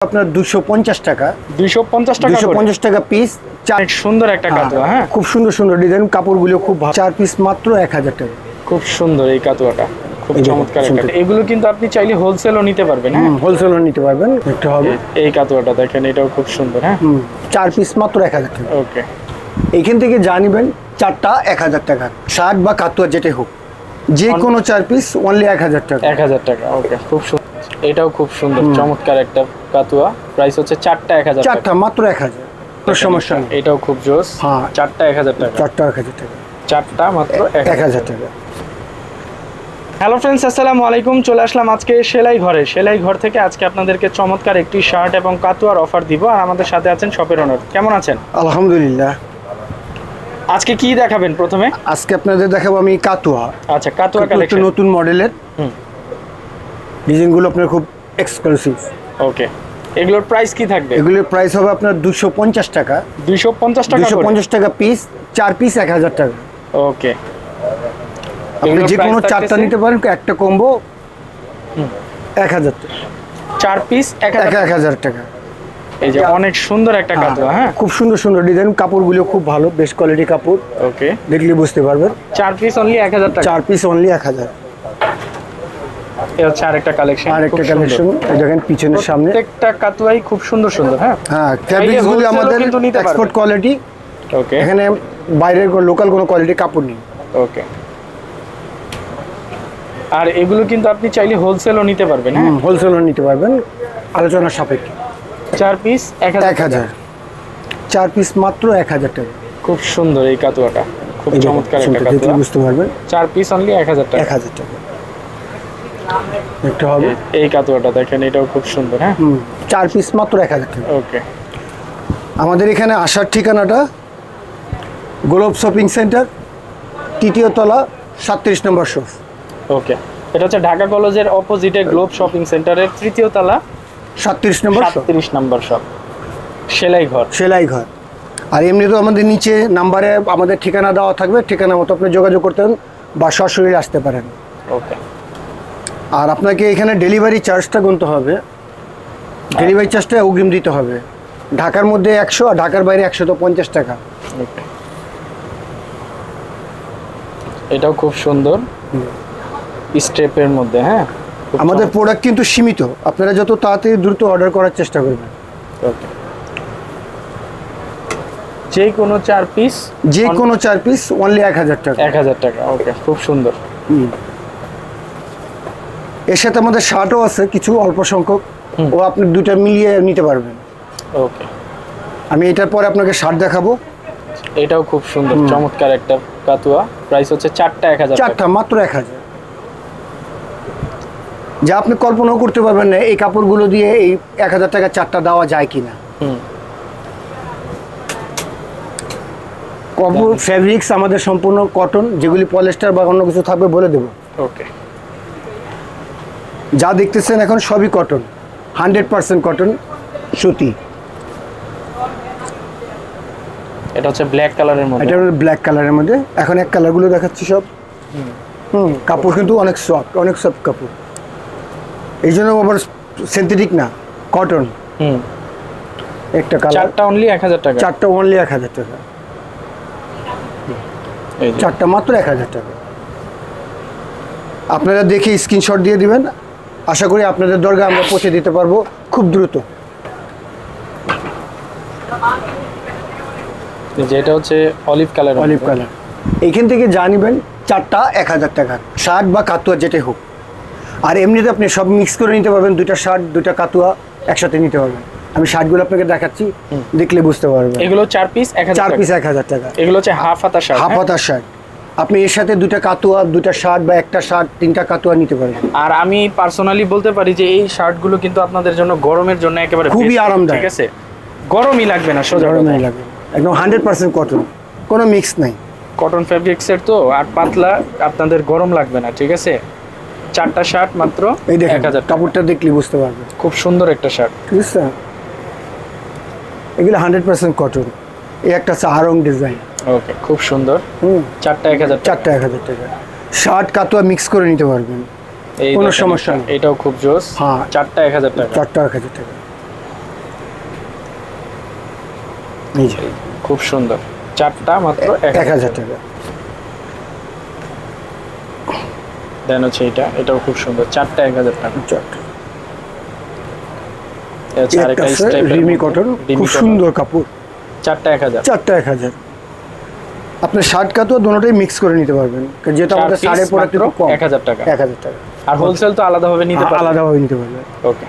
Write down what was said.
আপনার 250 টাকা 250 টাকা পিস। অনেক সুন্দর একটা কাতুয়া। হ্যাঁ, খুব সুন্দর সুন্দর ডিজাইন, কাপড়গুলো খুব ভালো। 4 পিস মাত্র 1000 টাকা। খুব সুন্দর এই কাতুয়াটা, খুব চমৎকার একটা। এগুলো কিন্তু আপনি চাইলে হোলসেলও নিতে পারবেন। হ্যাঁ, হোলসেলও নিতে পারবেন। একটা হবে এই কাতুয়াটা দেখেন, এটাও খুব সুন্দর। হ্যাঁ, 4 পিস মাত্র 1000 টাকা। ওকে, এইখান থেকে জানিবেন চারটা 1000 টাকা, শার্ট বা কাতুয়া যেটাই হোক, যে কোনো 4 পিস অনলি 1000 টাকা। 1000 টাকা। ওকে, খুব সুন্দর। এটাও খুব সুন্দর চমৎকার একটা কাতুয়া। প্রাইস হচ্ছে চারটা 1000 টাকা। চারটা মাত্র 1000, কোনো সমস্যা নেই। এটাও খুব জোস। হ্যাঁ, চারটা 1000 টাকা। চারটা 1000 টাকা। চারটা মাত্র 1000 টাকা। হ্যালো ফ্রেন্ডস, আসসালামু আলাইকুম। চলে আসলাম আজকে সেলাই ঘরে। সেলাই ঘর থেকে আজকে আপনাদেরকে চমৎকার একটি শার্ট এবং কাতুয়ার অফার দিব। আর আমাদের সাথে আছেন শপের ওনার। কেমন আছেন? আলহামদুলিল্লাহ। আজকে কি দেখাবেন প্রথমে? আজকে আপনাদের দেখাবো আমি কাতুয়া। আচ্ছা, কাতুয়া কালেকশন, নতুন মডেলের। ডিজাইনগুলো আপনার খুব এক্সক্লুসিভ। ওকে, এগুলোর প্রাইস কি থাকবে? এগুলোর প্রাইস হবে আপনার 250 টাকা। 250 টাকা পিস, 4 পিস 1000 টাকা। ওকে, আপনি যে কোনো চারটা নিতে পারেন, একটা কম্বো 1000 টাকা। 4 পিস 1000 টাকা। এই যে অনেক সুন্দর একটা কাতুয়া। হ্যাঁ, খুব সুন্দর সুন্দর ডিজাইন, কাপড়গুলো খুব ভালো, বেস্ট কোয়ালিটি কাপড়। ওকে, দেখলে বুঝতে পারবেন। 4 পিস অনলি 1000 টাকা। 4 পিস অনলি 1000। এই হচ্ছে আরেকটা কালেকশন। আরেকটা কালেকশন দেখেন পিছনের সামনে। প্রত্যেকটা কাতুয়াই খুব সুন্দর সুন্দর। হ্যাঁ, ফ্যাব্রিকগুলো আমাদের এক্সপোর্ট কোয়ালিটি। ওকে, এখানে বাইরের লোকাল কোনো কোয়ালিটি কাপড় নেই। ওকে, আর এগুলো কিন্তু আপনি চাইলে হোলসেলও নিতে পারবেন। হ্যাঁ, হোলসেলও নিতে পারবেন, আলোচনা সাপেক্ষে। 4 পিস 1000। 4 পিস মাত্র 1000 টাকা। খুব সুন্দর এই কাতুয়াটা, খুব চমৎকার একটা কাতুয়া। বুঝতে পারবেন। 4 পিস অনলি 1000 টাকা। 1000 টাকা। একটা হবে এই কাতুয়াটা দেখেন, এটাও খুব সুন্দর। হ্যাঁ, 4 পিস মাত্র 1000 টাকা। ওকে, আমাদের এখানে আসার ঠিকানাটা গ্লোব শপিং সেন্টার, 3য় তলা, 37 নম্বর শপ। ওকে, এটা হচ্ছে ঢাকা কলেজের অপোজিটে গ্লোব শপিং সেন্টারের 3য় তলা, 37 নম্বর শপ, সেলাই ঘর। সেলাই ঘর। আর এমনি তো আমাদের নিচে নাম্বারে আমাদের ঠিকানা দেওয়া থাকবে, ঠিকানা মতো আপনি যোগাযোগ করতে পারেন বা সরাসরি আসতে পারেন। ওকে, আর আপনাকে এখানে ডেলিভারি চার্জটা গুনতে হবে। ডেলিভারি চার্জটা অগ্রিম দিতে হবে। ঢাকার মধ্যে 100 আর ঢাকার বাইরে 150 টাকা। ওকে, এটাও খুব সুন্দর স্টেপের মধ্যে। হ্যাঁ, আমাদের প্রোডাক্ট কিন্তু সীমিত, আপনারা যত তাড়াতাড়ি দ্রুত অর্ডার করার চেষ্টা করবেন। ওকে, যে কোনো 4 পিস, যে কোনো 4 পিস অনলি 1000 টাকা। 1000 টাকা। ওকে, খুব সুন্দর। এর সাথে আমাদের শার্টও আছে কিছু অল্প সংখ্যক, ও আপনি দুটো মিলিয়ে নিতে পারবেন। ওকে, আমি এটার পরে আপনাকে শার্ট দেখাবো। এটাও খুব সুন্দর চমৎকার একটা কাতুয়া। প্রাইস হচ্ছে চারটা 1000 টাকা। চারটা মাত্র 1000। যা আপনি কল্পনাও করতে পারবেন না এই কাপড়গুলো দিয়ে এই 1000 টাকা চারটা দেওয়া যায় কিনা। কাপড় ফ্যাব্রিক্স আমাদের সম্পূর্ণ কটন, যেগুলি পলিস্টার বা অন্য কিছু থাকবে বলে দেবো। ওকে, যা দেখতেছেন এখন সবই কটন, 100% কটন সুতি। এটা হচ্ছে ব্ল্যাক কালারের মধ্যে। এটা ব্ল্যাক কালারের মধ্যে। এখন এক কালারগুলো দেখাচ্ছি সব। কাপড় কিন্তু অনেক সফট কাপড়, এই জন্য আবার সিনথেটিক না, কটন। একটা কালার, চারটা অনলি 1000 টাকা। চারটা অনলি 1000 টাকা। চারটা মাত্র 1000 টাকা। আপনারা দেখে স্ক্রিনশট দিয়ে দিবেন, আশা করি আপনাদের দরকার আমরা পৌঁছে দিতে পারবো খুব দ্রুত। যেটা হচ্ছে অলিভ কালার। এইখান থেকে জানিবেন চারটা 1000 টাকা, শার্ট বা কাতুয়া যেটাই হোক। আর এমনিতে আপনি সব মিক্স করে নিতে পারবেন, দুইটা শার্ট দুইটা কাতুয়া একসাথে নিতে পারবেন। আমি শার্টগুলো আপনাকে দেখাচ্ছি, দেখলে বুঝতে পারবেন। এগুলো 4 পিস 1000 টাকা। 4 পিস 1000 টাকা। এগুলো হচ্ছে হাফ হাতা শার্ট। হাফ হাতা শার্ট। আপনি এর সাথে দুইটা কাতুয়া, দুইটা শার্ট বা একটা শার্ট, তিনটা কাতুয়া নিতে পারবেন। আর আমি পার্সোনালি বলতে পারি যে এই শার্টগুলো কিন্তু আপনাদের জন্য গরমের জন্য একেবারে খুবই আরামদায়ক। ঠিক আছে, গরমই লাগবে না, সোজা গরমই লাগবে। একদম 100% কটন, কোনো মিক্স নাই। কটন ফেব্রিক্সের তো, আর পাতলা, আপনাদের গরম লাগবে না। ঠিক আছে, চারটা শার্ট মাত্র 1000। কাপড়টা দেখলে বুঝতে পারবেন, খুব সুন্দর একটা শার্ট। ঠিক আছে, এগুলো 100% কটন। এই একটা আছে আরং ডিজাইন। ওকে, খুব সুন্দর। চারটা 1000। চারটা 1000 টাকা। শার্ট কাতুয়া মিক্স করে নিতে পারবেন, কোনো সমস্যা নেই। এটাও খুব জোস। হ্যাঁ, চারটা 1000 টাকা। চারটা 1000 টাকা। এই যে খুব সুন্দর, চারটা মাত্র 1000 টাকা। দেন হচ্ছে এটাও খুব সুন্দর, চারটা 1000 টাকা। আচ্ছা, আরেকটা স্টেপ রিমি কটন, খুব সুন্দর কাপড়, চারটা 1000। চারটা 1000। আপনি শার্ট কাতুয়া দুটোটাই মিক্স করে নিতে পারবেন, যেহেতু আমাদের শাড়ির প্রোডাক্ট একটু কম। 1000 টাকা। 1000 টাকা। আর হোলসেল তো আলাদাভাবে নিতে পারবেন। আলাদাভাবে নিতে পারবেন। ওকে।